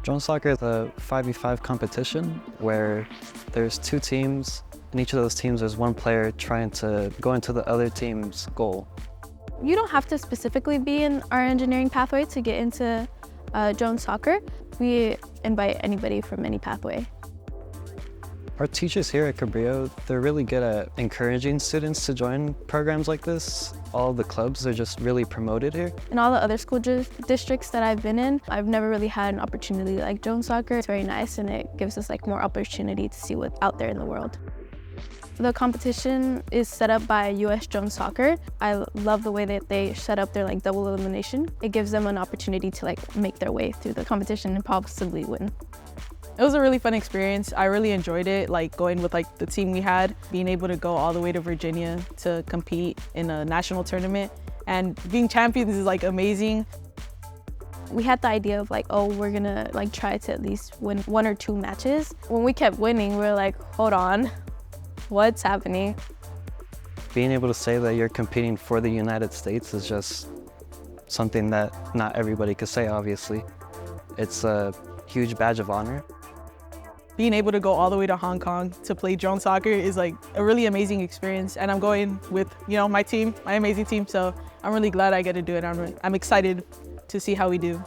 Drone soccer is a 5v5 competition where there's two teams. In each of those teams, there's one player trying to go into the other team's goal. You don't have to specifically be in our engineering pathway to get into drone soccer. We invite anybody from any pathway. Our teachers here at Cabrillo, they're really good at encouraging students to join programs like this. All the clubs are just really promoted here. In all the other school districts that I've been in, I've never really had an opportunity like drone soccer. It's very nice and it gives us more opportunity to see what's out there in the world. The competition is set up by US Drone Soccer. I love the way that they set up their double elimination. It gives them an opportunity to make their way through the competition and possibly win. It was a really fun experience. I really enjoyed it, going with the team we had, being able to go all the way to Virginia to compete in a national tournament. And being champions is amazing. We had the idea of oh, we're gonna try to at least win 1 or 2 matches. When we kept winning, we were like, hold on, what's happening? Being able to say that you're competing for the United States is just something that not everybody could say, obviously. It's a huge badge of honor. Being able to go all the way to Hong Kong to play drone soccer is a really amazing experience. And I'm going with my team, my amazing team, so I'm really glad I get to do it. I'm excited to see how we do.